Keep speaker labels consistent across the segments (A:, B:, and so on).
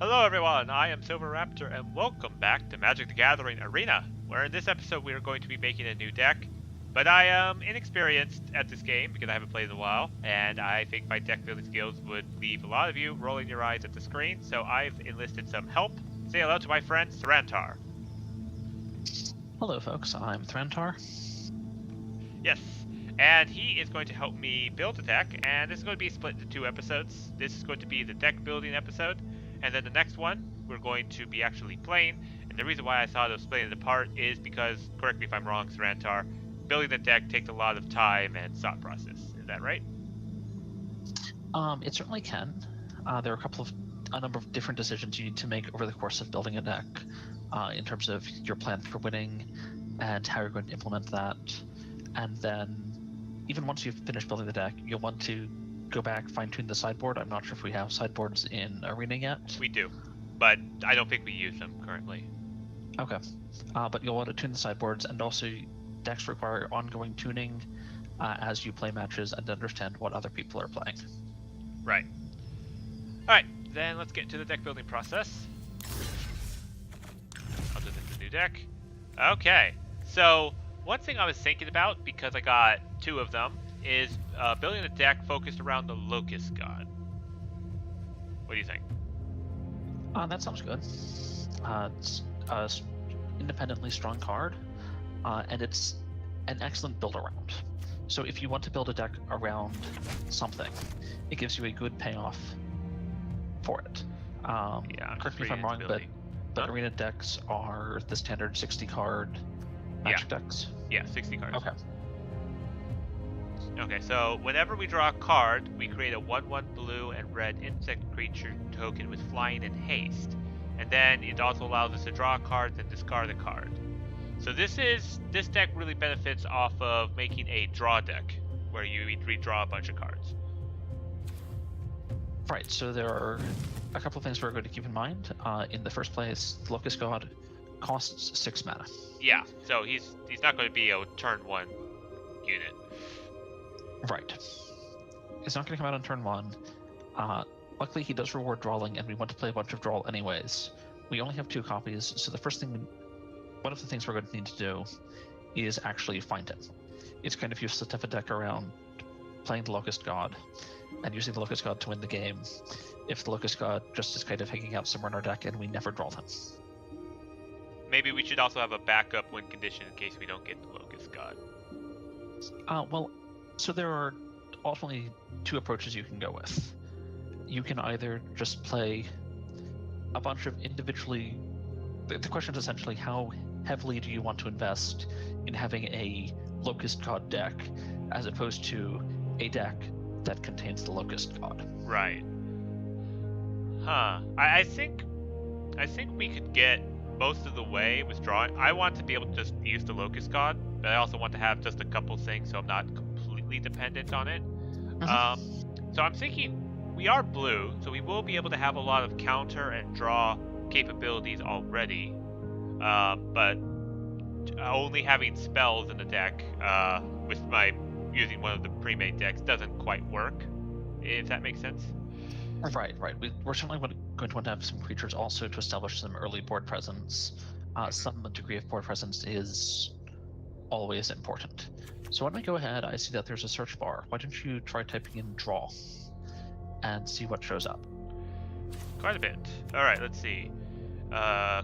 A: Hello everyone, I am Silverraptor and welcome back to Magic the Gathering Arena, where in this episode we are going to be making a new deck. But I am inexperienced at this game because I haven't played in a while, and I think my deck building skills would leave a lot of you rolling your eyes at the screen, so I've enlisted some help. Say hello to my friend Thrantar.
B: Hello folks, I'm Thrantar.
A: Yes, and he is going to help me build a deck, and this is going to be split into two episodes. This is going to be the deck building episode, and then the next one we're going to be actually playing. And the reason why I thought of splitting it apart is because, correct me if I'm wrong, Thrantar, building the deck takes a lot of time and thought process. Is that right?
B: It certainly can. There are a number of different decisions you need to make over the course of building a deck, in terms of your plan for winning and how you're going to implement that. And then, even once you've finished building the deck, you'll want to go back, fine-tune the sideboard. I'm not sure if we have sideboards in Arena yet.
A: We do, but I don't think we use them currently.
B: Okay. But you'll want to tune the sideboards, and also decks require ongoing tuning as you play matches and understand what other people are playing.
A: Right. Alright, then let's get to the deck building process. I'll do the new deck. Okay, so one thing I was thinking about, because I got two of them, is building a deck focused around the Locust God. What do you think?
B: That sounds good. It's a independently strong card, and it's an excellent build around. So if you want to build a deck around something, it gives you a good payoff for it.
A: Yeah,
B: correct me if I'm wrong, but arena decks are the standard 60 card Magic decks?
A: Yeah, 60 cards.
B: Okay.
A: Okay, so whenever we draw a card, we create a 1/1 blue and red insect creature token with flying and haste. And then it also allows us to draw a card and discard a card. So this deck really benefits off of making a draw deck, where you redraw a bunch of cards.
B: Right, so there are a couple of things we're going to keep in mind. In the first place, Locust God costs 6 mana.
A: Yeah, so he's not going to be a turn 1 unit.
B: Right. It's not going to come out on turn 1. Luckily, he does reward drawing, and we want to play a bunch of draw anyways. We only have 2 copies, so one of the things we're going to need to do is actually find him. It's kind of useless to have a deck around playing the Locust God and using the Locust God to win the game if the Locust God just is kind of hanging out somewhere in our deck and we never draw them.
A: Maybe we should also have a backup win condition in case we don't get the Locust God.
B: So there are ultimately 2 approaches you can go with. You can either just play a bunch of individually... The question is essentially, how heavily do you want to invest in having a Locust God deck as opposed to a deck that contains the Locust God?
A: Right. Huh. I think we could get most of the way with drawing. I want to be able to just use the Locust God, but I also want to have just a couple things so I'm not completely dependent on it. So I'm thinking we are blue, so we will be able to have a lot of counter and draw capabilities already, but only having spells in the deck with my using one of the pre-made decks doesn't quite work, if that makes sense.
B: Right. We're certainly going to want to have some creatures also to establish some early board presence. Some degree of board presence is always important. So why don't we go ahead? I see that there's a search bar. Why don't you try typing in draw and see what shows up?
A: Quite a bit. Alright, let's see.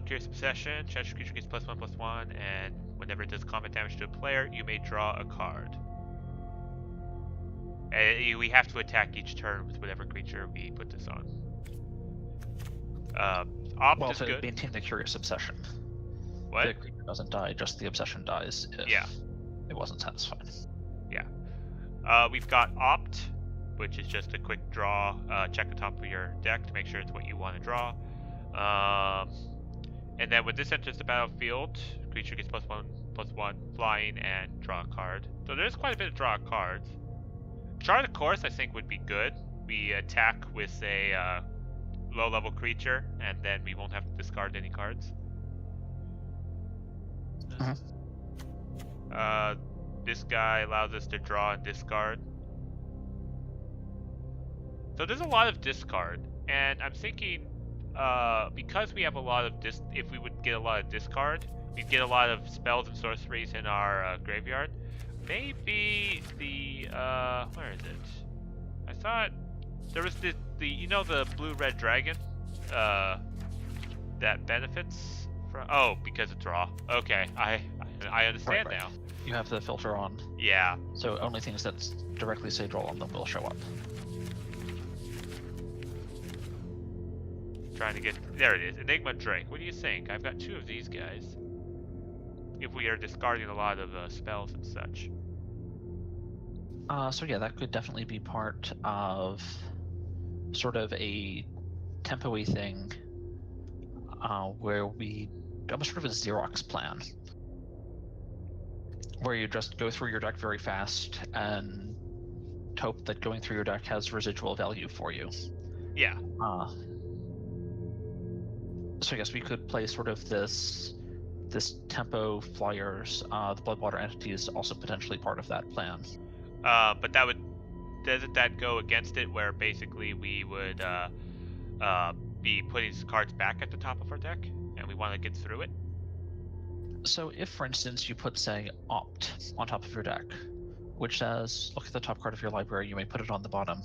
A: Curious Obsession, charge creature gets +1/+1, and whenever it does combat damage to a player, you may draw a card. And we have to attack each turn with whatever creature we put this on. Opt is
B: to
A: good.
B: maintain the Curious Obsession.
A: What?
B: The creature doesn't die, just the obsession dies if it wasn't satisfied.
A: Yeah. We've got Opt, which is just a quick draw. Check the top of your deck to make sure it's what you want to draw. And then when this enters the battlefield, creature gets +1/+1 flying and draw a card. So there's quite a bit of draw cards. Chart of Course I think would be good. We attack with a low-level creature, and then we won't have to discard any cards. This guy allows us to draw and discard. So there's a lot of discard, and I'm thinking because we have a lot of if we would get a lot of discard, we'd get a lot of spells and sorceries in our graveyard. Maybe the where is it? I thought there was the the blue-red dragon that benefits from. Oh, because of draw. Okay, I understand
B: Right.
A: now.
B: You have the filter on,
A: Yeah.
B: so only things that directly say draw on them will show up.
A: Trying to get there. It is Enigma Drake. What do you think? I've got 2 of these guys. If we are discarding a lot of spells and such.
B: So yeah, that could definitely be part of sort of a tempo-y thing, where we almost sort of a Xerox plan, where you just go through your deck very fast and hope that going through your deck has residual value for you.
A: Yeah.
B: So I guess we could play sort of this tempo flyers. The Bloodwater entity is also potentially part of that plan.
A: But doesn't that go against it, where basically we would be putting cards back at the top of our deck, and we want to get through it?
B: So if, for instance, you put, say, Opt on top of your deck, which says, look at the top card of your library, you may put it on the bottom,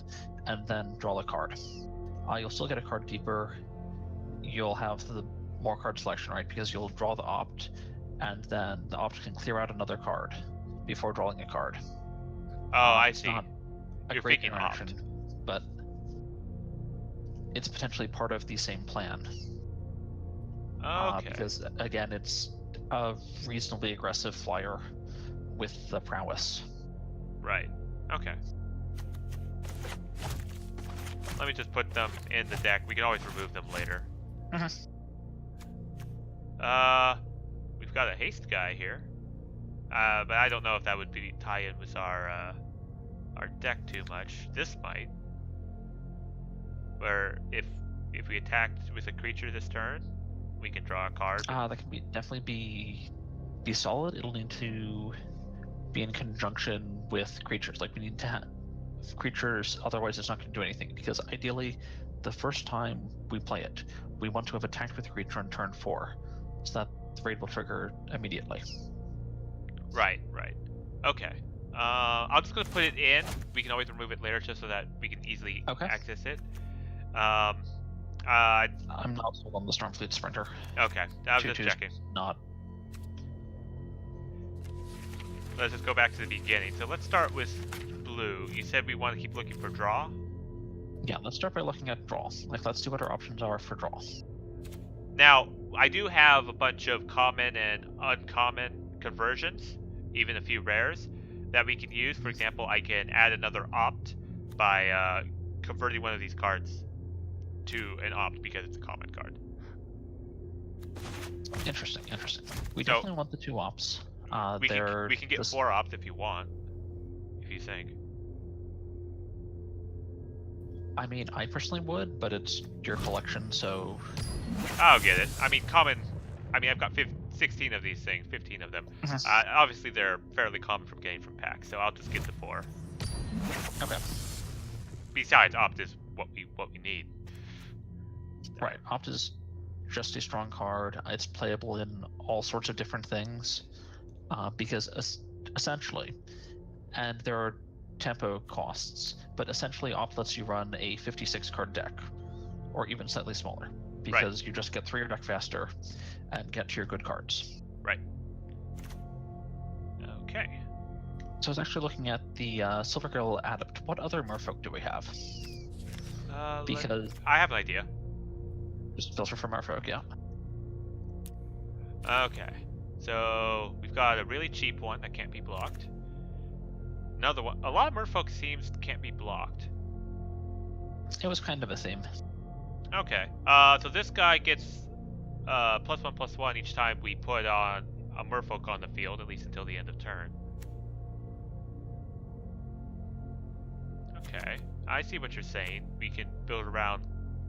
B: and then draw a card. You'll still get a card deeper. You'll have the more card selection, right? Because you'll draw the Opt, and then the Opt can clear out another card before drawing a card.
A: Oh, I see.
B: Not a
A: You're
B: great
A: thinking
B: interaction,
A: Opt.
B: but it's potentially part of the same plan.
A: Okay.
B: Because again, it's a reasonably aggressive flyer with the prowess.
A: Right. Okay. Let me just put them in the deck. We can always remove them later. We've got a haste guy here. But I don't know if that would be tie in with our deck too much. This might. Where if we attacked with a creature this turn, we can draw a card.
B: That can definitely be solid. It'll need to be in conjunction with creatures. Like, we need to have creatures, otherwise it's not going to do anything. Because ideally, the first time we play it, we want to have attacked with a creature on turn 4, so that the raid will trigger immediately.
A: Right. Okay. I'm just gonna put it in. We can always remove it later, just so that we can easily access it.
B: I'm not sold on the Stormfleet Sprinter.
A: Okay, I was just checking.
B: Not.
A: Let's just go back to the beginning. So let's start with blue. You said we want to keep looking for draw?
B: Yeah, let's start by looking at draw. Like, let's see what our options are for draw.
A: Now, I do have a bunch of common and uncommon conversions, even a few rares, that we can use. For example, I can add another Opt by converting one of these cards to an Opt because it's a common card.
B: Interesting. We definitely want the 2 Opts.
A: We can get 4 Opt if you want, if you think.
B: I mean, I personally would, but it's your collection, so...
A: I'll get it. I mean, common... I mean, I've got 16 of these things, 15 of them. Obviously, they're fairly common from getting from packs, so I'll just get the 4.
B: Okay.
A: Besides, Opt is what we need.
B: Right. Opt is just a strong card. It's playable in all sorts of different things, because essentially, and there are tempo costs, but essentially Opt lets you run a 56 card deck, or even slightly smaller, because you just get through your deck faster and get to your good cards.
A: Right. Okay.
B: So I was actually looking at the Silverraptor Adept. What other merfolk do we have? Because
A: I have an idea.
B: Just filter for merfolk, yeah.
A: Okay. So we've got a really cheap one that can't be blocked. Another one. A lot of merfolk can't be blocked.
B: It was kind of a theme.
A: Okay. So this guy gets +1/+1 each time we put on a merfolk on the field, at least until the end of turn. Okay. I see what you're saying. We can build around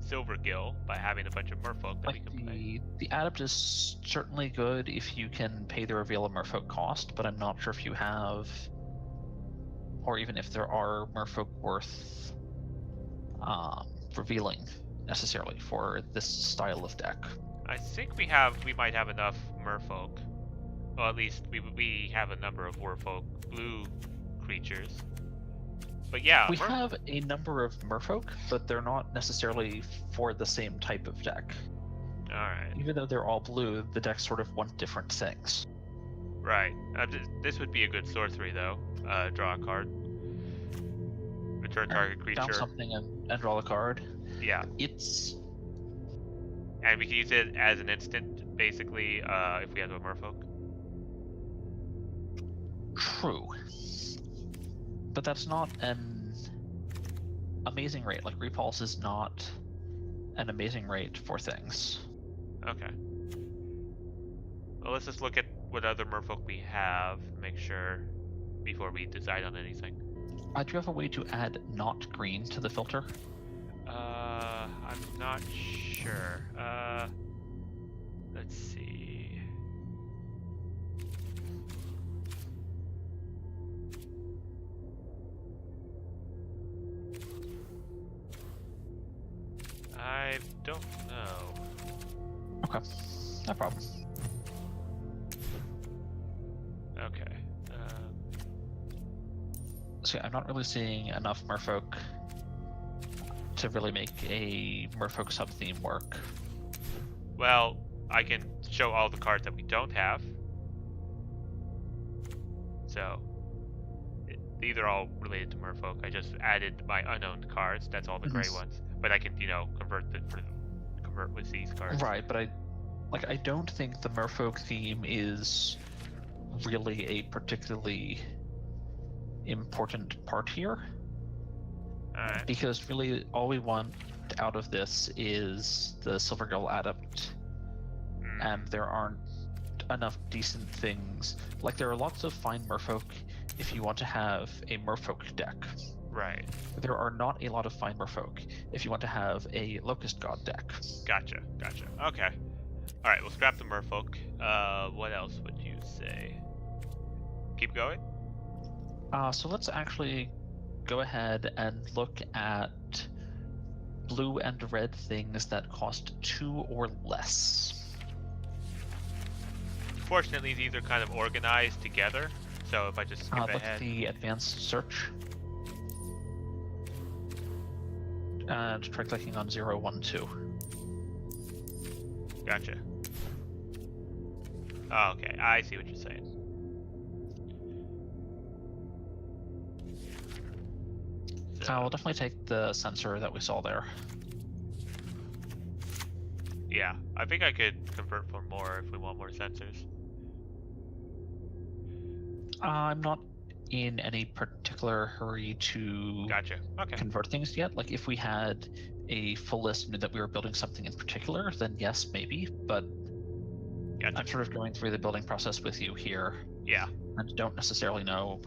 A: Silvergill by having a bunch of merfolk that we can play.
B: The Adept is certainly good if you can pay the reveal of merfolk cost, but I'm not sure if you have, or even if there are merfolk worth revealing necessarily for this style of deck.
A: I think we might have enough merfolk. Well, at least we have a number of merfolk blue creatures. But yeah,
B: We have a number of merfolk, but they're not necessarily for the same type of deck.
A: Alright.
B: Even though they're all blue, the decks sort of want different things.
A: Right. This would be a good sorcery, though. Draw a card. Return target creature.
B: Down something and draw a card.
A: Yeah. And we can use it as an instant, basically, if we have a merfolk.
B: True. But that's not an amazing rate. Like, Repulse is not an amazing rate for things.
A: Okay. Well, let's just look at what other merfolk we have, make sure, before we decide on anything.
B: Do you have a way to add not green to the filter?
A: I'm not sure. Let's see. I don't know.
B: Okay, no problem.
A: Okay.
B: So I'm not really seeing enough merfolk to really make a merfolk sub-theme work.
A: Well, I can show all the cards that we don't have. So, these are all related to merfolk. I just added my unowned cards. That's all the gray ones. But I can, convert with these cards.
B: Right, but I don't think the merfolk theme is really a particularly important part here.
A: Alright.
B: Because really all we want out of this is the Silverraptor Adept, and there aren't enough decent things. Like, there are lots of fine merfolk if you want to have a merfolk deck.
A: Right.
B: There are not a lot of fine merfolk if you want to have a Locust God deck.
A: Gotcha. Okay. Alright, we'll scrap the merfolk. What else would you say? Keep going?
B: So let's actually go ahead and look at blue and red things that cost 2 or less.
A: Fortunately, these are kind of organized together, so if I just skip
B: Look
A: ahead...
B: at the advanced search. And try clicking on 0, 1, 2.
A: Gotcha. Oh, okay, I see what you're saying. So,
B: We'll definitely take the sensor that we saw there.
A: yeah, I think I could convert for more if we want more sensors.
B: I'm not in any particular hurry to
A: Gotcha. Okay.
B: convert things yet. Like, if we had a full list and knew that we were building something in particular, then yes, maybe. But
A: Gotcha.
B: I'm sort of going through the building process with you here.
A: Yeah.
B: And don't necessarily know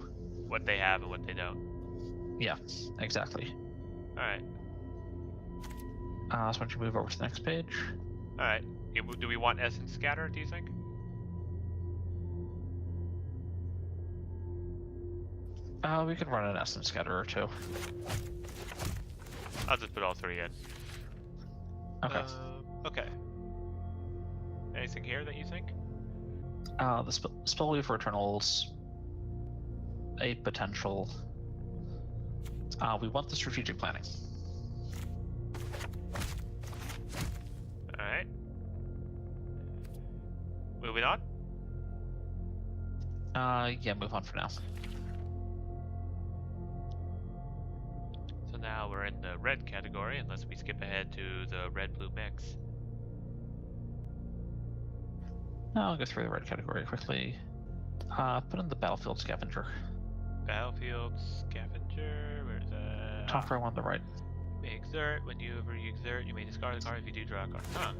A: what they have and what they don't.
B: Yeah, exactly.
A: Alright.
B: So why don't you move over to the next page?
A: Alright. Do we want Essence Scatter, do you think?
B: We could run an Essence Scatter or two.
A: I'll just put all 3 in.
B: Okay.
A: Okay. Anything here that you think?
B: The Spellweave for Eternals. A potential. We want the strategic planning.
A: Alright. Moving on?
B: Yeah, move on for now.
A: So now we're in the red category, unless we skip ahead to the red-blue mix.
B: I'll go through the red category quickly. Put in the Battlefield Scavenger.
A: Battlefield Scavenger, where's that?
B: Top row on the right.
A: May exert. When you exert, you may discard a card. If you do, draw a card. Huh.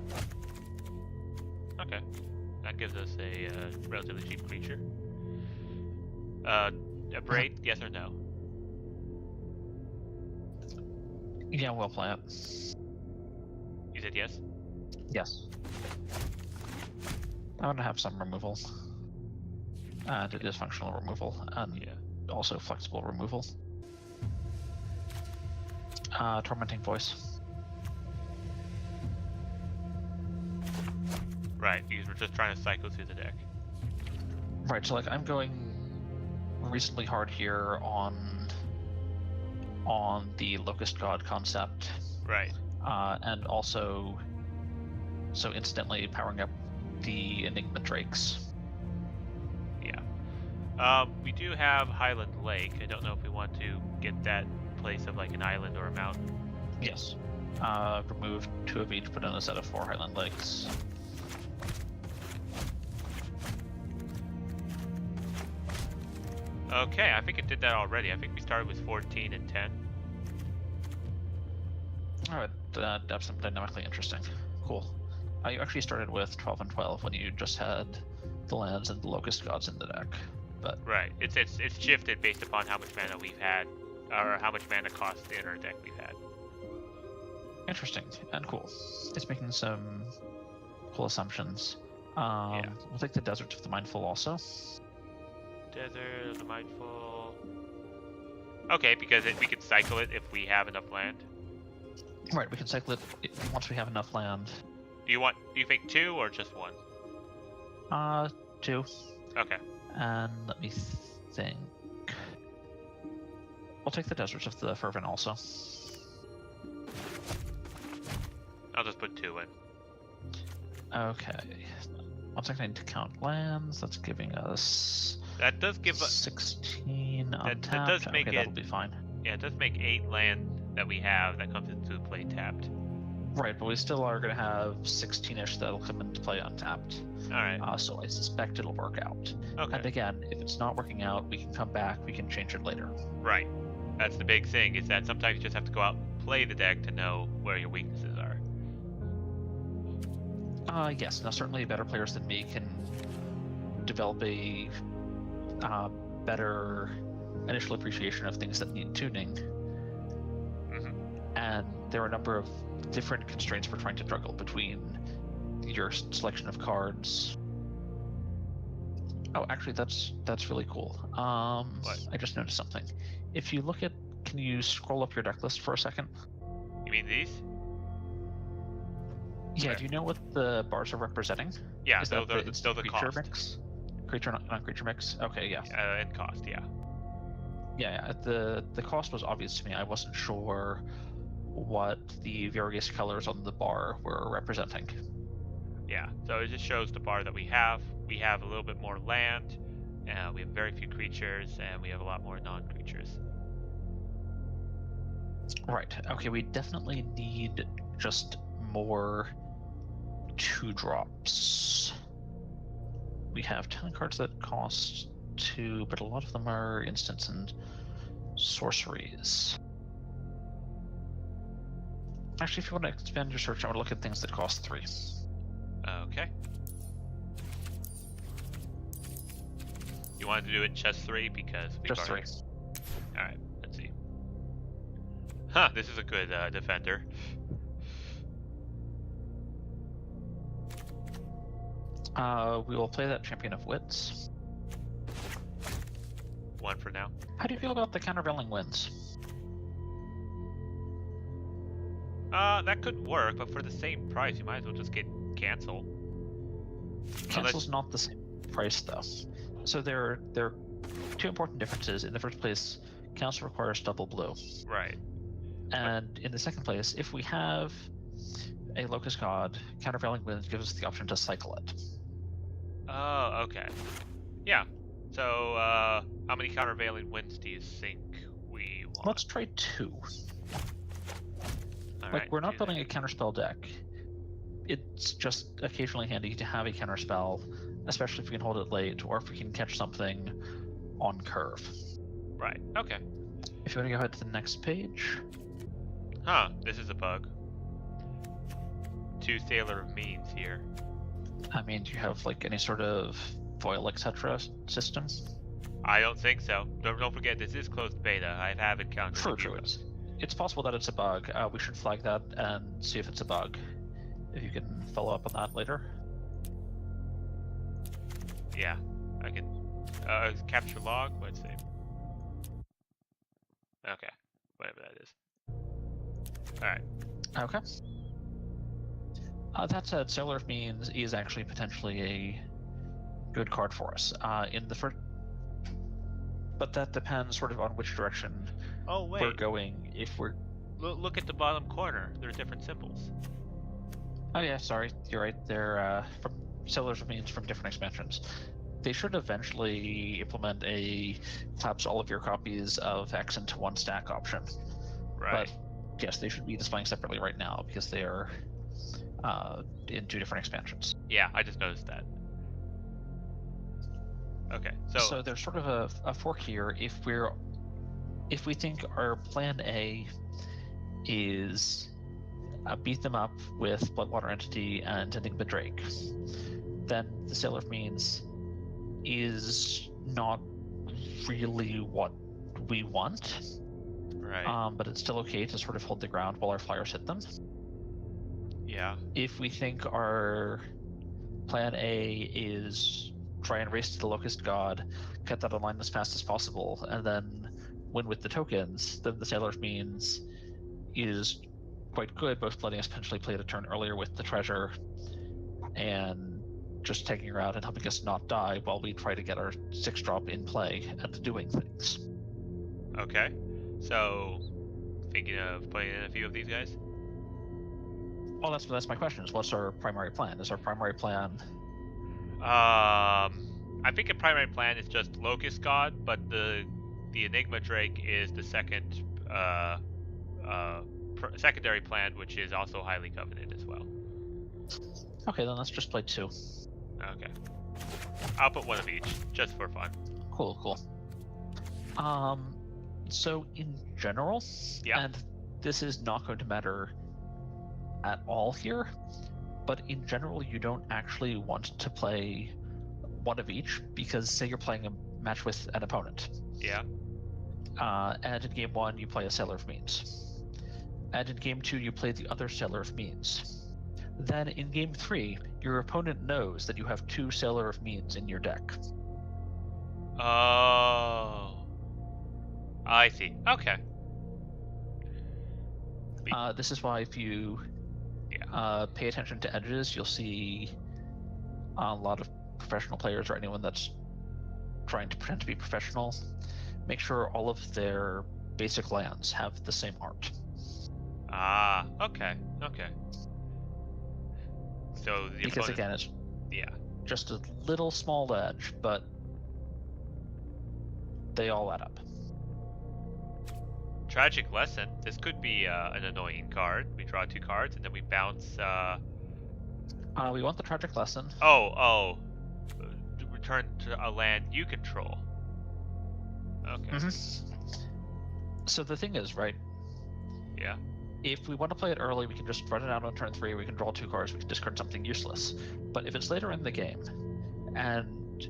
A: Okay. That gives us a relatively cheap creature. Abrade, yes or no?
B: Yeah, we'll play it.
A: You said yes?
B: Yes. I want to have some removal. And it is functional removal, and also flexible removal. Tormenting Voice.
A: Right, because we're just trying to cycle through the deck.
B: Right, so like I'm going reasonably hard here on the Locust God concept.
A: Right.
B: And also, so incidentally powering up the Enigma Drakes.
A: Yeah. We do have Highland Lake. I don't know if we want to get that in place of like an island or a mountain.
B: Yes. Remove 2 of each, put in a set of 4 Highland Lakes.
A: Okay, I think it did that already. I think we started with 14 and 10.
B: Alright, that's dynamically interesting. Cool. You actually started with 12 and 12 when you just had the lands and the Locust Gods in the deck. But
A: right, it's shifted based upon how much mana we've had, or how much mana cost in our deck we've had.
B: Interesting and cool. It's making some cool assumptions.
A: Yeah.
B: We'll take the Desert of the Mindful also.
A: Desert of the Mindful. Okay, because we could cycle it if we have enough land.
B: Right, we can cycle it once we have enough land.
A: Do you think 2 or just 1?
B: 2.
A: Okay.
B: And let me think. We'll take the Desert of the Fervent also.
A: I'll just put 2 in.
B: Okay. 1 second, I need to count lands. That's giving us.
A: That does give us
B: 16 untapped.
A: That does make
B: okay,
A: it.
B: That'll be fine.
A: Yeah, it does make 8 land that we have that comes into play tapped.
B: Right, but we still are going to have 16-ish that'll come into play untapped.
A: Alright.
B: So I suspect it'll work out.
A: Okay.
B: And again, if it's not working out, we can come back, we can change it later.
A: Right. That's the big thing, is that sometimes you just have to go out and play the deck to know where your weaknesses are.
B: Yes. Now, certainly better players than me can develop a better initial appreciation of things that need tuning.
A: Mm-hmm.
B: And there are a number of different constraints we're trying to juggle between your selection of cards. Oh, actually, that's really cool.
A: What?
B: I just noticed something. If you look at, can you scroll up your deck list for a second?
A: You mean these?
B: Yeah.
A: Where?
B: Do you know what the bars are representing?
A: Yeah,
B: Is
A: those
B: that
A: are the
B: creature
A: cost.
B: mix? Creature, non-creature mix? Okay, yeah.
A: And cost, yeah.
B: Yeah, the cost was obvious to me. I wasn't sure what the various colors on the bar were representing.
A: Yeah, so it just shows the bar that we have. We have a little bit more land, we have very few creatures, and we have a lot more non-creatures.
B: Right. Okay, we definitely need just more 2-drops. We have 10 cards that cost 2, but a lot of them are instants and sorceries. Actually, if you want to expand your search, I would look at things that cost 3.
A: Okay. You wanted to do it just 3 because we
B: Just 3.
A: Alright, let's see. Huh, this is a good defender.
B: We will play that Champion of Wits.
A: 1 for now.
B: How do you feel about the countervailing winds?
A: That could work, but for the same price, you might as well just get cancel.
B: Cancel's not the same price though. So there are 2 important differences. In the first place, cancel requires double blue.
A: Right.
B: And in the second place, if we have a Locust God, countervailing winds gives us the option to cycle it.
A: Oh, okay. Yeah. So, how many countervailing winds do you think we want?
B: Let's try 2.
A: Alright,
B: We're not building a counterspell deck. It's just occasionally handy to have a counterspell, especially if we can hold it late, or if we can catch something on curve.
A: Right, okay.
B: If you want to go ahead to the next page.
A: Huh, this is a bug. 2 Sailor of Means here.
B: I mean, do you have like any sort of foil, etc. system?
A: I don't think so. Don't forget, this is closed beta. I have encountered
B: True. It's possible that it's a bug. We should flag that and see if it's a bug. If you can follow up on that later.
A: Yeah, I can. Capture log? Let's see. Okay, whatever that is. Alright.
B: Okay. That said, Sailor of Means is actually potentially a good card for us. In the first, but that depends sort of on which direction
A: Oh
B: we're
A: wait,
B: going. If we're,
A: look at the bottom corner. There are different symbols.
B: oh yeah, sorry, you're right. They're from Sailor of Means from different expansions. They should eventually implement a collapse all of your copies of X into one stack option.
A: Right.
B: But yes, they should be displaying separately right now because they are in 2 different expansions.
A: Yeah, I just noticed that. Okay,
B: So there's sort of a fork here. If we think our plan A is beat them up with Bloodwater Entity and Enigma Drake, then the Sailor of Means is not really what we want.
A: right.
B: But it's still okay to sort of hold the ground while our flyers hit them.
A: Yeah.
B: If we think our plan A is try and race to the Locust God, cut that online as fast as possible, and then win with the tokens, then the Sailor of Means is quite good, both letting us potentially play it a turn earlier with the treasure and just taking her out and helping us not die while we try to get our 6-drop in play and doing things.
A: Okay. So, thinking of putting in a few of these guys?
B: Well, that's my question, is what's our primary plan? Is our primary plan...
A: I think a primary plan is just Locust God, but the Enigma Drake is the second secondary plan, which is also highly coveted as well.
B: Okay, then let's just play 2.
A: Okay. I'll put one of each, just for fun.
B: Cool. So in general,
A: Yeah.
B: and this is not going to matter at all here, but in general, you don't actually want to play one of each, because say you're playing a match with an opponent.
A: Yeah.
B: And in game 1, you play a Sailor of Means. And in game 2, you play the other Sailor of Means. Then in game 3, your opponent knows that you have 2 Sailor of Means in your deck.
A: Oh. I see. Okay.
B: This is why if you pay attention to edges, you'll see a lot of professional players or anyone that's trying to pretend to be professional make sure all of their basic lands have the same art.
A: Ah, okay. So the
B: because
A: opponent...
B: again, it's
A: Yeah.
B: just a little small edge, but they all add up.
A: Tragic Lesson. This could be an annoying card. We draw 2 cards and then we bounce.
B: We want the Tragic Lesson.
A: Return to a land you control. Okay.
B: Mm-hmm. So the thing is, right?
A: Yeah.
B: If we want to play it early, we can just run it out on turn 3. We can draw 2 cards. We can discard something useless. But if it's later in the game and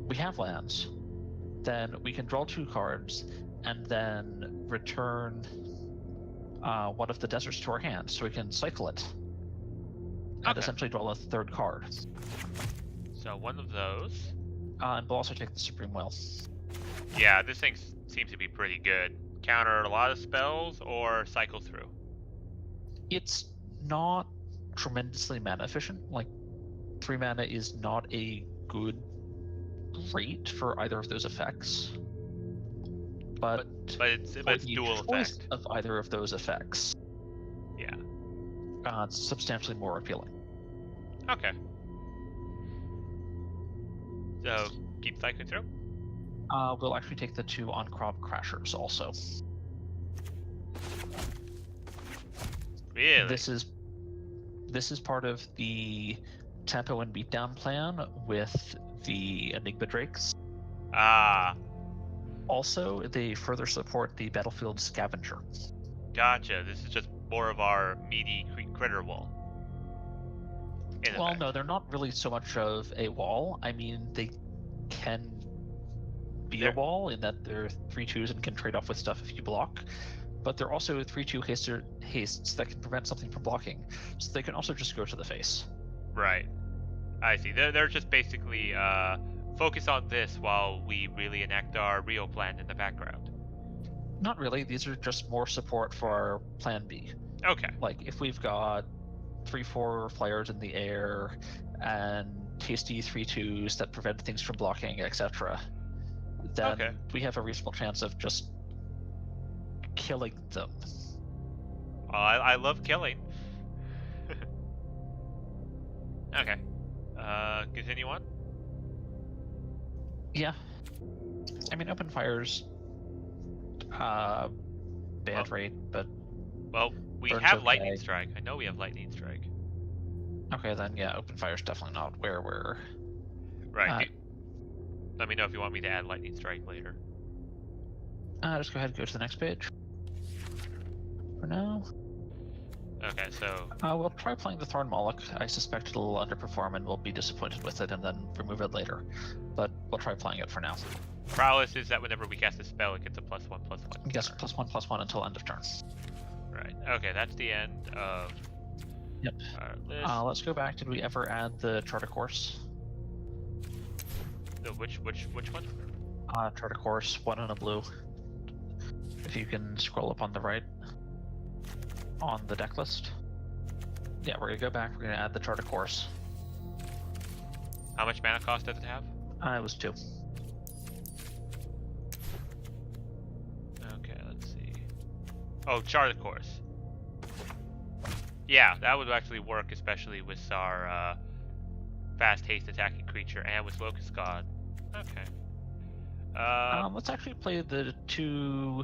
B: we have lands, then we can draw 2 cards and then return one of the deserts to our hand, so we can cycle it and essentially draw a 3rd card.
A: So one of those.
B: And we'll also take the Supreme Will.
A: Yeah, this thing seems to be pretty good. Counter a lot of spells or cycle through.
B: It's not tremendously mana efficient. Like 3 mana is not a good rate for either of those effects. But
A: it's dual effect
B: of either of those effects.
A: Yeah.
B: It's substantially more appealing.
A: Okay. So keep cycling through.
B: We'll actually take the 2 on Crop Crashers also.
A: Really?
B: This is part of the tempo and beatdown plan with the Enigma Drakes.
A: Ah.
B: Also, they further support the Battlefield Scavenger.
A: Gotcha. This is just more of our meaty critter wall.
B: Well, no, they're not really so much of a wall. I mean, they can be a wall in that they're 3/2s and can trade off with stuff if you block. But they're also 3/2 hastes that can prevent something from blocking. So they can also just go to the face.
A: Right. I see. They're just basically focus on this while we really enact our real plan in the background.
B: Not really. These are just more support for our plan B.
A: Okay.
B: Like, if we've got 3/4 flyers in the air and tasty 3/2s that prevent things from blocking, etc., then
A: Okay.
B: we have a reasonable chance of just killing them.
A: Oh, I love killing. Okay. Continue on.
B: Yeah. I mean, open fires, bad rate, but
A: Well, we
B: Burn's
A: have
B: okay.
A: lightning strike. I know we have lightning strike.
B: okay, then yeah, open fire's definitely not where we're.
A: Right. Let me know if you want me to add lightning strike later.
B: Just go ahead and go to the next page. For now.
A: Okay, so
B: We'll try playing the Thorn Moloch. I suspect it'll underperform and we'll be disappointed with it and then remove it later. But we'll try playing it for now.
A: prowess is that whenever we cast a spell, it gets a +1/+1.
B: Yes, +1/+1 until end of turn.
A: Right. Okay, that's the end of
B: Yep.
A: our list.
B: Let's go back. Did we ever add the Charter Course?
A: Which one?
B: Charter Course, 1 and a blue. If you can scroll up on the right. On the deck list. Yeah, we're gonna go back. We're gonna add the Charter Course.
A: How much mana cost does it have?
B: It was 2.
A: Okay, let's see. Oh, chart of course. Yeah, that would actually work, especially with our fast haste attacking creature and with Locust God. Okay.
B: Let's actually play the 2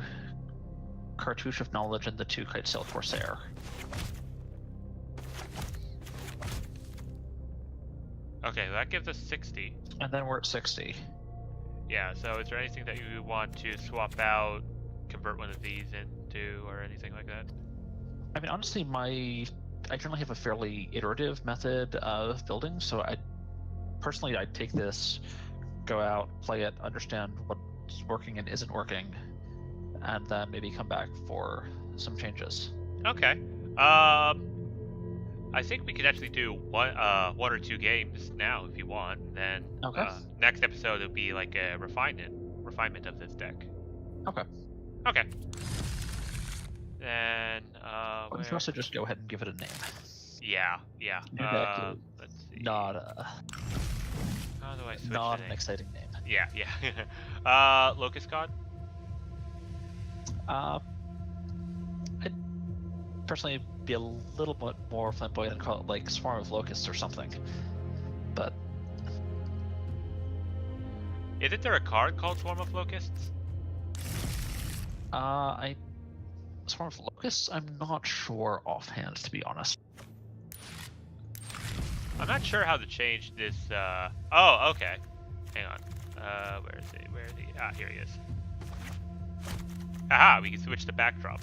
B: Cartouche of Knowledge and the 2 Kitesail Corsair.
A: Okay, that gives us 60.
B: And then we're at 60.
A: Yeah, so is there anything that you want to swap out, convert one of these into, or anything like that?
B: I mean, honestly, I generally have a fairly iterative method of building, so I'd take this, go out, play it, understand what's working and isn't working, and then maybe come back for some changes.
A: Okay. I think we could actually do one or 2 games now if you want. And then
B: Okay.
A: Next episode will be like a refinement of this deck.
B: Okay.
A: Okay. Then
B: We can also just go ahead and give it a name.
A: Yeah.
B: New deck
A: Let's see.
B: Not
A: How do I switch
B: not
A: the
B: an
A: name?
B: exciting name.
A: Yeah. Locust God.
B: I'd personally be a little bit more flamboyant and call it like Swarm of Locusts or something. But
A: Isn't there a card called Swarm of Locusts?
B: Swarm of Locusts, I'm not sure offhand, to be honest.
A: I'm not sure how to change this. Oh, okay. Hang on. Where is he? Where is he? Ah, here he is. Aha! We can switch the backdrop.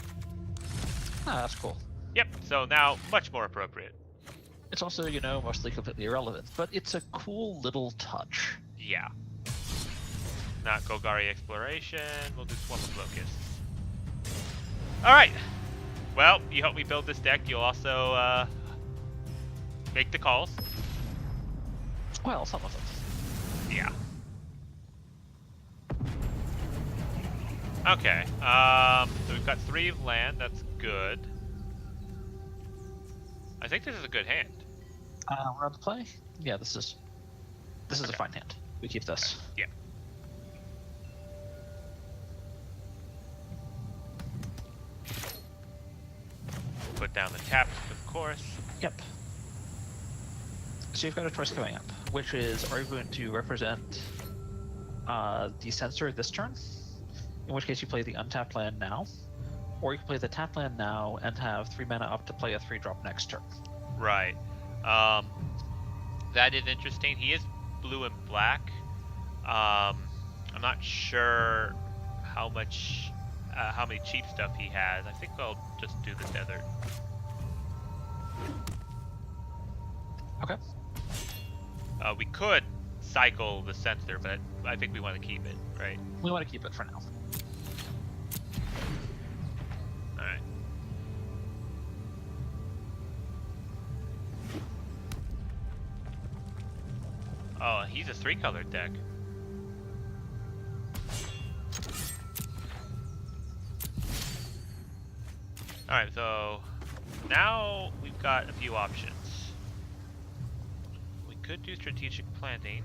B: That's cool.
A: Yep. So now much more appropriate.
B: It's also, mostly completely irrelevant, but it's a cool little touch.
A: Yeah. Not Golgari Exploration. We'll do Swarm of Locusts. All right. Well, you help me build this deck. You'll also make the calls.
B: Well, some of them.
A: Yeah. Okay. So we've got 3 land. That's good. I think this is a good hand.
B: We're on the play? Yeah, this is a fine hand. We keep this.
A: Yeah. Put down the taps, of course.
B: Yep. So you've got a choice coming up, which is, are you going to represent the Censor this turn? In which case you play the untapped land now, or you can play the tapped land now and have 3 mana up to play a 3-drop next turn.
A: Right. That is interesting. He is blue and black. I'm not sure how many cheap stuff he has. I think I'll just do the Desert.
B: Okay.
A: We could cycle the Censor, but I think we want to keep it, right?
B: We want to keep it for now.
A: Alright. Oh, he's a 3-colored deck. Alright, so now we've got a few options. We could do strategic planning,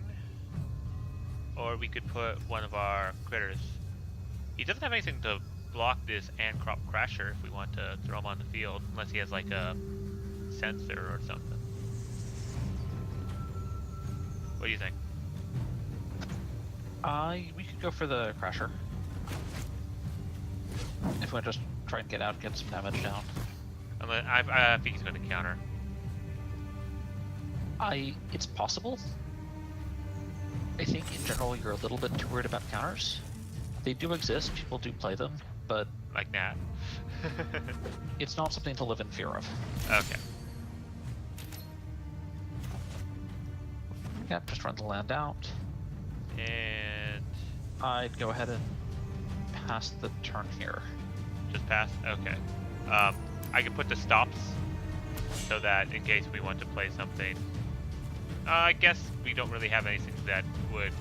A: or we could put one of our critters. He doesn't have anything to block this Ant Crop Crasher if we want to throw him on the field, unless he has like a sensor or something. What do you think?
B: We could go for the Crasher. If we want to just try and get out, get some damage down.
A: I think he's going to counter.
B: It's possible. I think in general you're a little bit too worried about counters. They do exist, people do play them, but
A: Like that.
B: it's not something to live in fear of.
A: Okay.
B: Yeah, just run the land out.
A: And
B: I'd go ahead and pass the turn here.
A: just pass? Okay. I can put the stops so that in case we want to play something. I guess we don't really have anything that would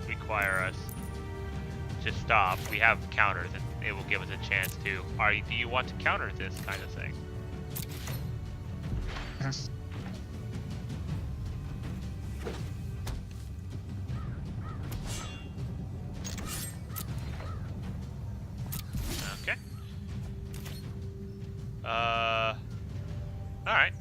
A: require us to stop. We have counters and it will give us a chance to. Do you want to counter this kind of thing? Okay. Alright.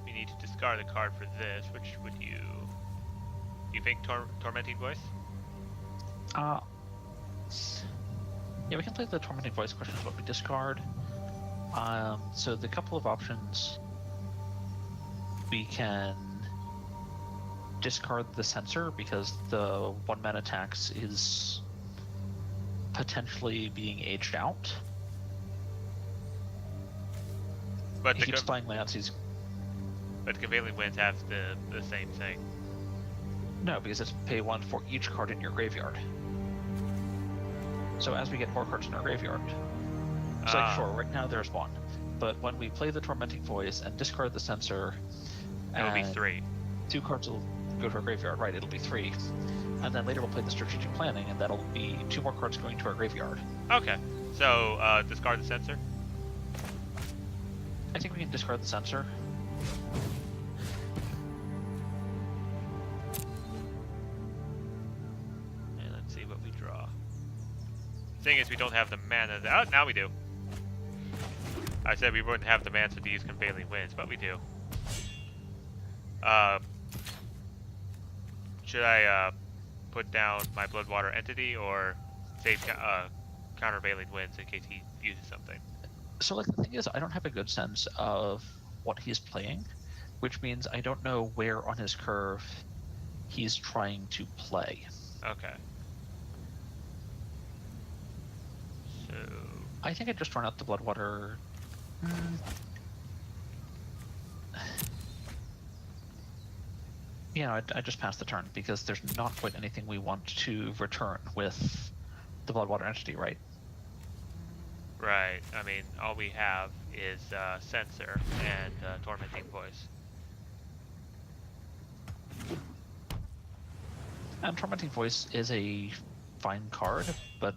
A: We need to discard a card for this. Which would you... Do you think Tormenting Voice?
B: Yeah, we can play the Tormenting Voice. Question is what we discard. So the couple of options, we can discard the Censor because the 1-mana tax is potentially being aged out.
A: But
B: He keeps playing lands, he's...
A: But Covalent Winds have the same thing.
B: No, because it's pay 1 for each card in your graveyard. So as we get more cards in our graveyard, it's like, sure, right now there's 1. But when we play the Tormenting Voice and discard the Censor,
A: It'll be 3.
B: 2 cards will go to our graveyard, right, it'll be 3. And then later we'll play the Strategic Planning, and that'll be 2 more cards going to our graveyard.
A: Okay. So, discard the Censor?
B: I think we can discard the Censor.
A: And let's see what we draw. Thing is, we don't have the mana. Oh, now we do. I said we wouldn't have the mana to use Conveying Winds, but we do. Should I put down my Bloodwater Entity or save Countervailing Winds in case he uses something?
B: So, like, the thing is, I don't have a good sense of what he's playing, which means I don't know where on his curve he's trying to play.
A: Okay. So...
B: I think I just run out the Bloodwater. Yeah, I just pass the turn because there's not quite anything we want to return with the Bloodwater Entity, right?
A: Right. I mean, all we have is Censor and Tormenting Voice.
B: And Tormenting Voice is a fine card, but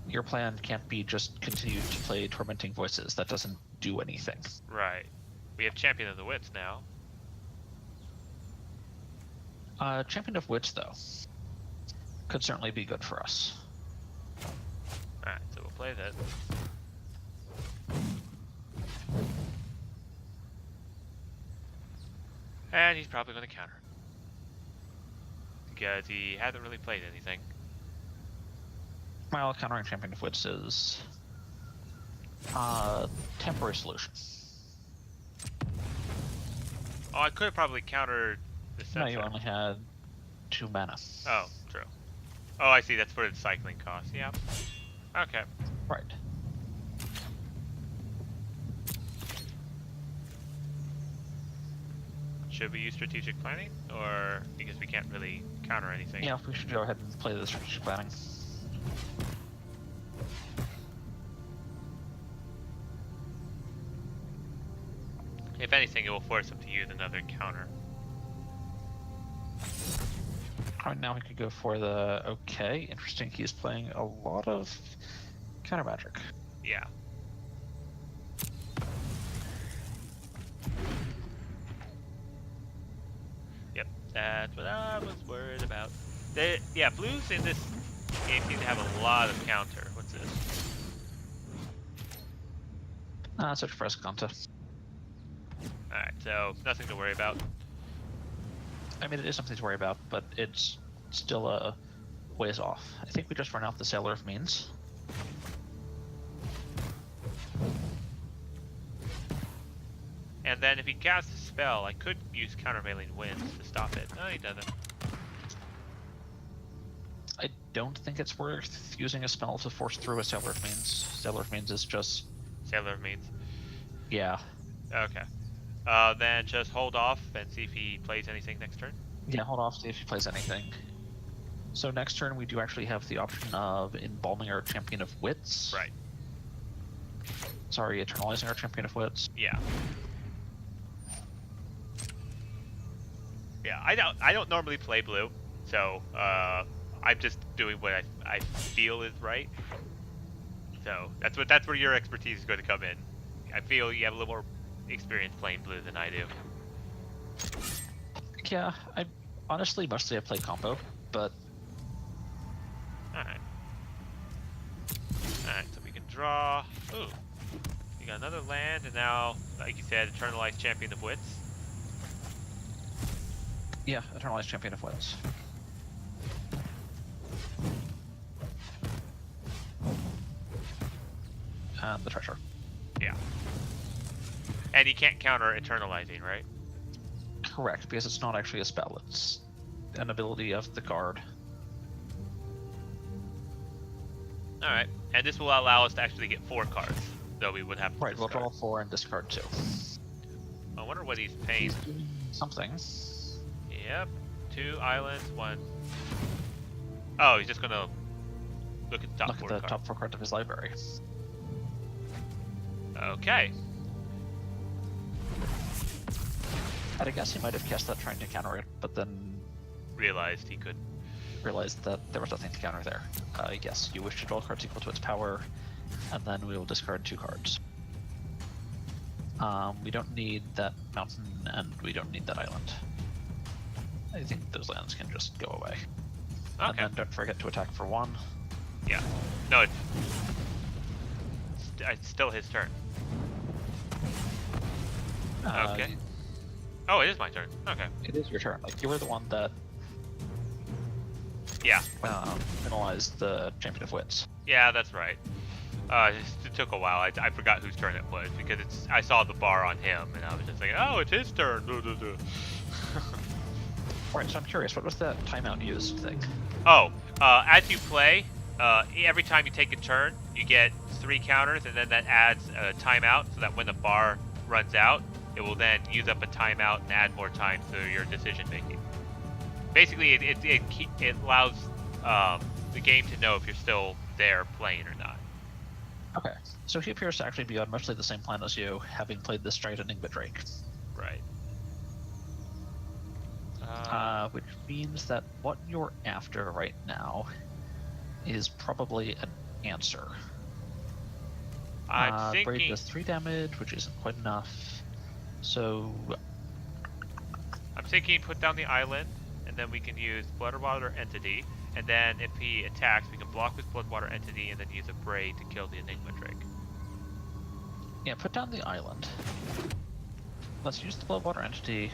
B: your plan can't be just continue to play Tormenting Voices. That doesn't do anything.
A: Right. We have Champion of the Wits now.
B: Champion of Wits, though, could certainly be good for us.
A: Alright, so we'll play that. And he's probably going to counter. Because he hasn't really played anything.
B: Well, countering Champion of Wits is temporary solution.
A: Oh, I could have probably countered the Censor.
B: No, you only had 2 mana.
A: Oh, true. Oh, I see. That's for the cycling cost. Yeah. Okay.
B: Right.
A: Should we use strategic planning? Or because we can't really counter anything?
B: Yeah, we should go ahead and play the strategic planning.
A: If anything, it will force him to use another counter.
B: Alright, now we could go for the... Okay, interesting. He's playing a lot of counter magic.
A: Yeah. That's what I was worried about. Yeah, blues in this game seem to have a lot of counter. What's this?
B: Search for Escanta.
A: Alright, so nothing to worry about.
B: I mean, it is something to worry about, but it's still a ways off. I think we just run out the Sailor of Means.
A: And then if he casts a spell, I could use countervailing winds to stop it. No, he doesn't.
B: I don't think it's worth using a spell to force through a Sailor of Means. Sailor of Means is just...
A: Sailor of Means.
B: Yeah.
A: Okay. Then just hold off and see if he plays anything next turn.
B: Yeah, hold off, see if he plays anything. So next turn we do actually have the option of embalming our Champion of Wits.
A: Right.
B: Sorry, eternalizing our Champion of Wits.
A: Yeah. Yeah, I don't normally play blue, so I'm just doing what I feel is right. So that's where your expertise is going to come in. I feel you have a little more experience playing blue than I do.
B: Yeah, I honestly mostly I play combo, but
A: Alright. Alright, so we can draw. Ooh. We got another land, and now, like you said, Eternalized Champion of Wits.
B: yeah, eternalized Champion of Wits. And the treasure.
A: Yeah. And you can't counter Eternalizing, right?
B: Correct, because it's not actually a spell, it's an ability of the card.
A: Alright, and this will allow us to actually get 4 cards, though we would have to
B: Right, we'll
A: discard.
B: draw 4 and discard 2.
A: I wonder what he's paying.
B: Something.
A: Yep, 2 islands, 1. Oh, he's just gonna look at the top
B: Look
A: 4
B: at the
A: cards.
B: top 4 cards of his library.
A: Okay.
B: I guess he might have cast that trying to counter it, but then
A: Realized he could.
B: realized that there was nothing to counter there. Yes, you wish to draw cards equal to its power, and then we will discard 2 cards. We don't need that mountain, and we don't need that island. I think those lands can just go away. And
A: Okay.
B: then don't forget to attack for 1.
A: Yeah. No, it's still his turn. Okay. Oh, it is my turn. Okay.
B: It is your turn. Like, you were the one that
A: Yeah.
B: penalized the Champion of Wits.
A: Yeah, that's right. It took a while. I forgot whose turn it was because I saw the bar on him and I was just like, oh, it's his turn.
B: Alright, so I'm curious, what was that timeout used thing?
A: Oh, as you play, every time you take a turn, you get 3 counters, and then that adds a timeout, so that when the bar runs out, it will then use up a timeout and add more time to your decision making. Basically, it allows the game to know if you're still there playing or not.
B: Okay, so he appears to actually be on mostly the same plan as you, having played this Straight Enigma Drake.
A: Right.
B: Which means that what you're after right now is probably an answer.
A: I'm
B: Braid
A: thinking.
B: does 3 damage, which isn't quite enough. So,
A: I'm thinking put down the island, and then we can use Bloodwater Entity, and then if he attacks, we can block with Bloodwater Entity, and then use a Braid to kill the Enigma Drake.
B: yeah, put down the island. Let's use the Bloodwater Entity.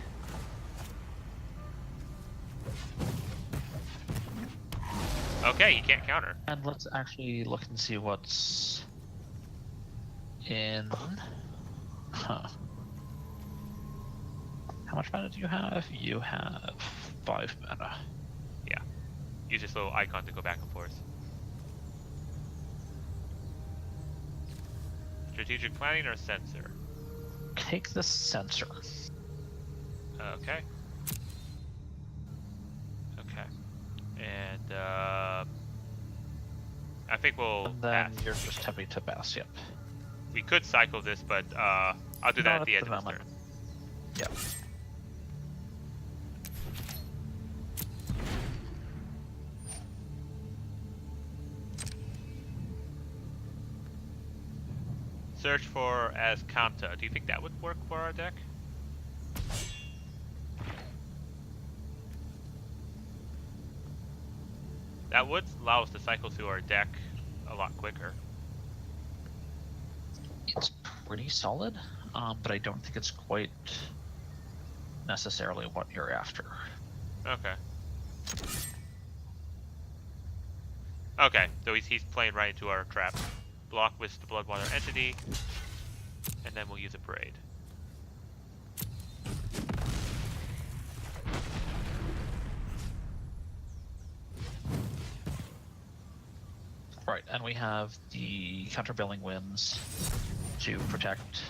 A: Okay, he can't counter.
B: And let's actually look and see what's in... Huh. How much mana do you have? You have 5 mana.
A: Yeah. Use this little icon to go back and forth. Strategic planning or sensor?
B: Take the sensor.
A: Okay. Okay. And I think we'll
B: And then
A: pass.
B: you're just happy to pass, yep.
A: We could cycle this, but I'll do that
B: Not
A: at the
B: at
A: end
B: the
A: of this
B: moment.
A: turn.
B: Yep.
A: Search for Ascanta. Do you think that would work for our deck? That would allow us to cycle through our deck a lot quicker.
B: It's pretty solid, but I don't think it's quite necessarily what you're after.
A: Okay. Okay, so he's playing right into our trap. Block with the Bloodwater entity, and then we'll use a Braid.
B: Right, and we have the countervailing winds to protect.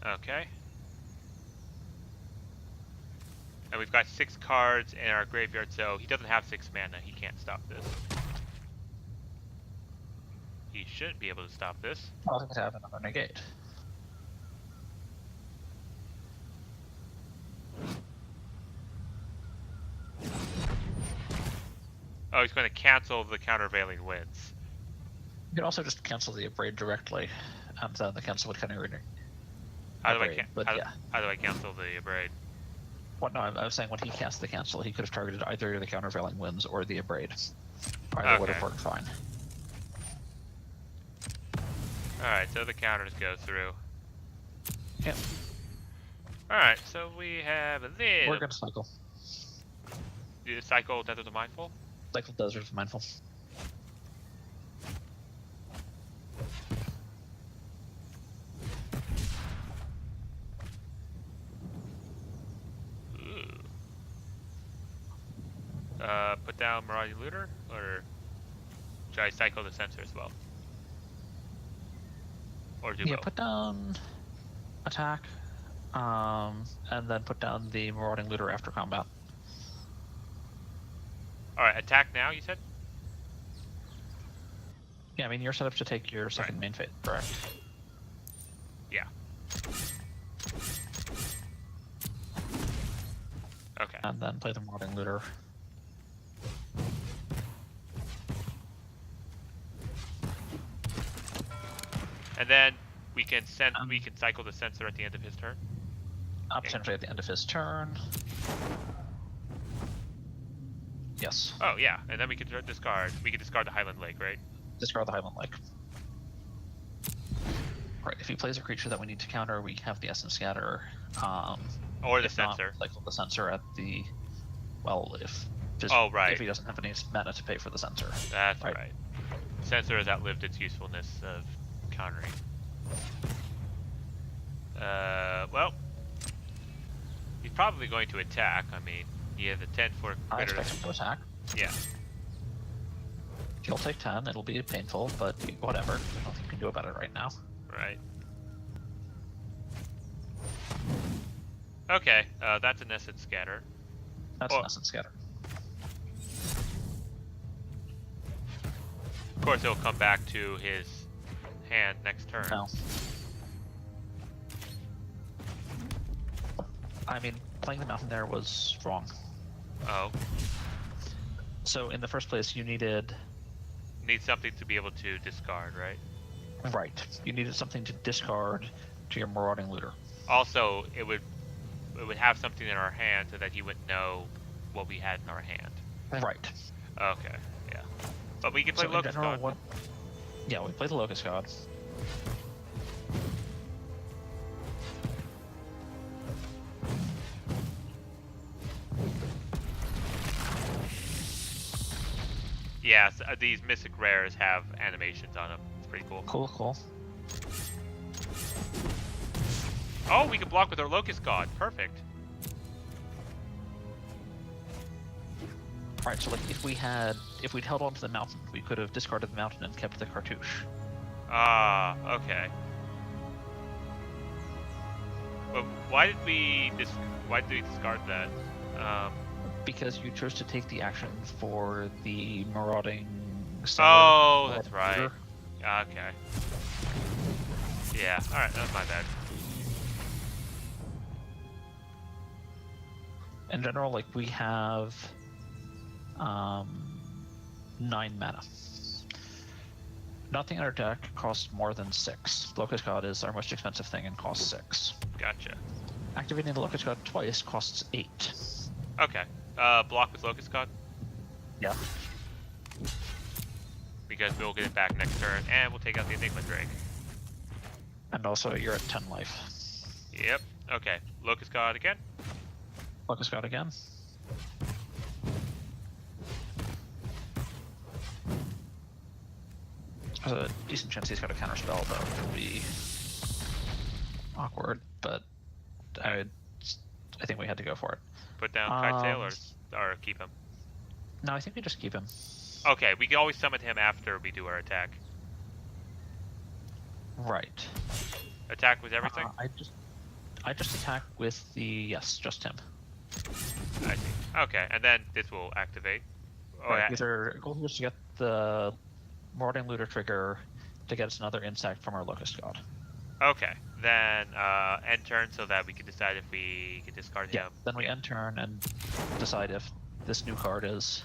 A: Okay. And we've got 6 cards in our graveyard, so he doesn't have 6 mana. He can't stop this. He shouldn't be able to stop this.
B: I'll have another negate.
A: Oh, he's going to cancel the countervailing winds.
B: You can also just cancel the Abrade directly, and then the cancel would kind of
A: How do I cancel the Abrade?
B: What? No, I was saying when he cast the cancel, he could have targeted either the countervailing winds or the Abrade. Either would have worked fine.
A: Alright, so the counters go through.
B: Yep.
A: Alright, so we have a little...
B: We're gonna cycle.
A: You cycle Desert of Mindful?
B: Cycle Desert of Mindful.
A: Put down Marauding Looter, or should I cycle the Censor as well? Or do both?
B: Put down attack, and then put down the Marauding Looter after combat.
A: Alright, attack now, you said?
B: Yeah, I mean, you're set up to take your second main phase, correct?
A: Yeah. Okay.
B: And then play the Marauding Looter.
A: And then we can cycle the Censor at the end of his turn.
B: Potentially at the end of his turn. Yes.
A: Oh yeah, and then we can discard. We can discard the Highland Lake, right?
B: Discard the Highland Lake. Right. If he plays a creature that we need to counter, we have the Essence Scatter.
A: Or the Censor.
B: Cycle the Censor at the. Well, if he doesn't have any mana to pay for the Censor.
A: That's right. Censor has outlived its usefulness of countering. Well, he's probably going to attack. I mean, he has a 10 for
B: I expect him to attack.
A: Yeah.
B: He'll take 10. It'll be painful, but whatever. There's nothing you can do about it right now.
A: Right. Okay, that's an Essence Scatter.
B: That's an Essence Scatter.
A: Of course, it'll come back to his hand next turn.
B: No. I mean, playing the mountain there was wrong.
A: Oh.
B: So in the first place, you needed
A: something to be able to discard, right?
B: Right. You needed something to discard to your Marauding Looter.
A: Also, it would have something in our hand so that he wouldn't know what we had in our hand.
B: Right.
A: Okay, yeah. But we can play Locust God.
B: Yeah, we play the Locust God.
A: Yeah, so these Mystic Rares have animations on them. It's pretty cool.
B: Cool.
A: Oh, we can block with our Locust God. Perfect.
B: Right, so like if we'd held on to the mountain, we could have discarded the mountain and kept the cartouche.
A: Ah, okay. But why did we discard that?
B: Because you chose to take the action for the marauding.
A: Oh, that's right. Okay. Yeah. All right, that's my bad.
B: In general, like we have 9 mana. Nothing in our deck costs more than 6. Locust God is our most expensive thing and costs 6.
A: Gotcha.
B: Activating the Locust God twice costs 8.
A: Okay. Block with Locust God?
B: Yeah.
A: Because we'll get it back next turn, and we'll take out the Enigma Drake.
B: And also, you're at 10 life.
A: Yep. Okay. Locust God again?
B: Locust God again. There's a decent chance he's got a counterspell, though. It would be awkward, but I think we had to go for it.
A: Put down Kite Sail or keep him?
B: No, I think we just keep him.
A: Okay, we can always summon him after we do our attack.
B: Right.
A: Attack with everything?
B: I just attack with the yes, just him.
A: I see. Okay, and then this will activate. Oh,
B: Right,
A: yeah.
B: because our goal is to get the Marauding Looter trigger to get us another insect from our Locust God.
A: Okay, then end turn so that we can decide if we can discard him.
B: Then we end turn and decide if this new card is.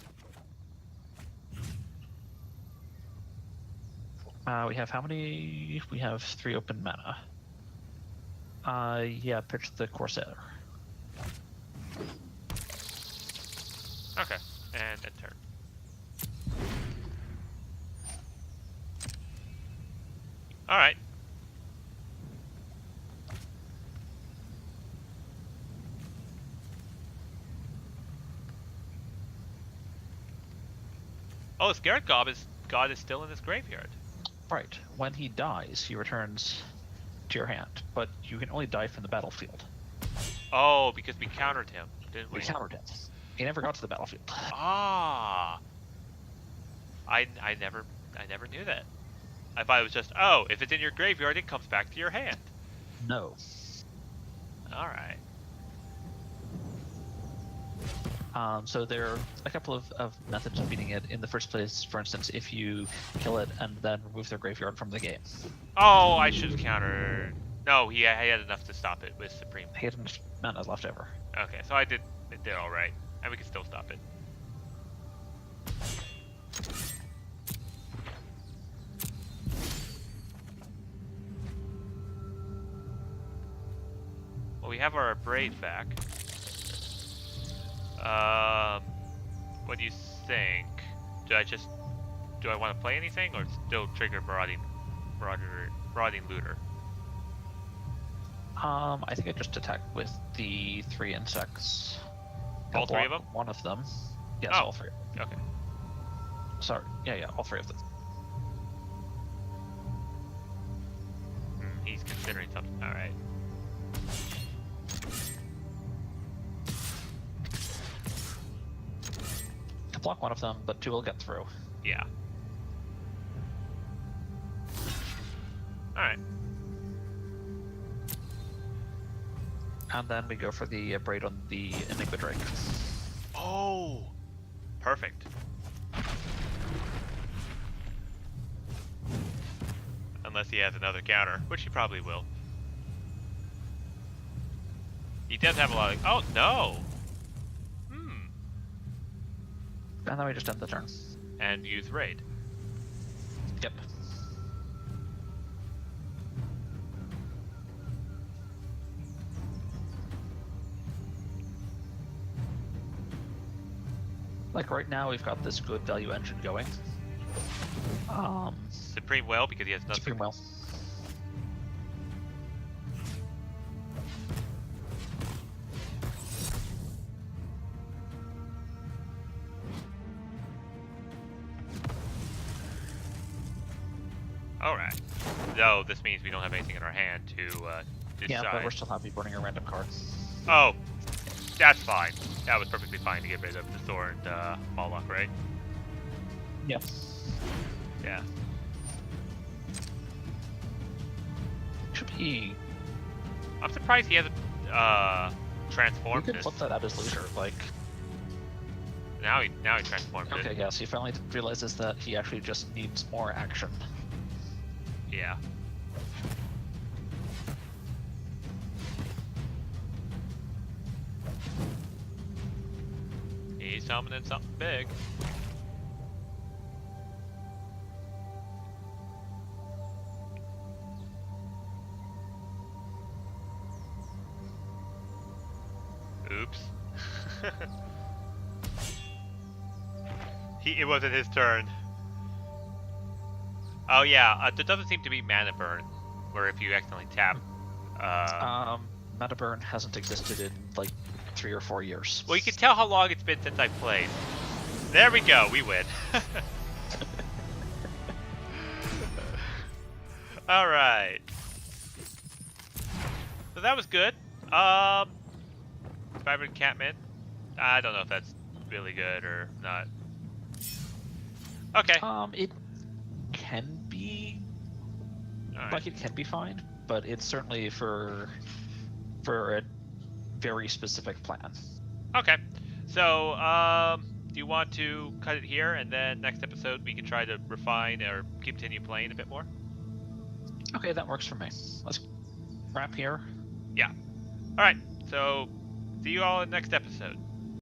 B: We have how many? We have 3 open mana. Yeah, pitch the Corsair.
A: Okay, and end turn. Alright. Oh, Scarab God is still in this graveyard.
B: Right. When he dies, he returns to your hand, but you can only die from the battlefield.
A: Oh, because we countered him, didn't we?
B: We countered him. He never got to the battlefield.
A: Ah. I never knew that. I thought it was just, oh, if it's in your graveyard, it comes back to your hand.
B: No.
A: Alright.
B: So there are a couple of methods of beating it. In the first place, for instance, if you kill it and then remove their graveyard from the game.
A: Oh, I should have countered. No, he had enough to stop it with Supreme.
B: He had enough mana left over.
A: Okay, so it did alright. And we can still stop it. Well, we have our Braid back. What do you think? Do I want to play anything or still trigger Marauding Looter?
B: I think I just attack with the 3 insects.
A: All 3 of them?
B: One of them. Yes,
A: Oh.
B: all 3.
A: Okay.
B: Sorry. Yeah, all 3 of them.
A: He's considering something. Alright.
B: To block one of them, but 2 will get through.
A: Yeah. Alright.
B: And then we go for the Braid on the Enigma Drake.
A: Oh! Perfect. Unless he has another counter, which he probably will. He does have a lot of... Oh, no!
B: And then we just end the turn.
A: And use Raid.
B: Yep. Like right now, we've got this good value engine going.
A: Supreme Well, because he has nothing.
B: Supreme Well.
A: Alright. So this means we don't have anything in our hand to decide.
B: Yeah, but we're still happy burning a random card.
A: Oh, that's fine. That was perfectly fine to get rid of the Thor and Moloch, right?
B: Yeah.
A: Yeah.
B: Should be.
A: I'm surprised he hasn't
B: You
A: transformed
B: could
A: this.
B: flip that at his leisure, like.
A: Now he transformed
B: Okay,
A: it.
B: yes, he finally realizes that he actually just needs more action.
A: Yeah. He's summoning something big. It wasn't his turn. Oh yeah, there doesn't seem to be mana burn, where if you accidentally tap.
B: Mana burn hasn't existed in like 3 or 4 years.
A: Well, you can tell how long it's been since I played. There we go, we win. All right. So that was good. Vibrant Encampment. I don't know if that's really good or not. Okay.
B: It can be
A: All
B: like it can be fine, but it's certainly for a very specific plan.
A: Okay. So, do you want to cut it here, and then next episode we can try to refine or continue playing a bit more?
B: Okay, that works for me. Let's wrap here.
A: Yeah. All right. So, see you all in the next episode.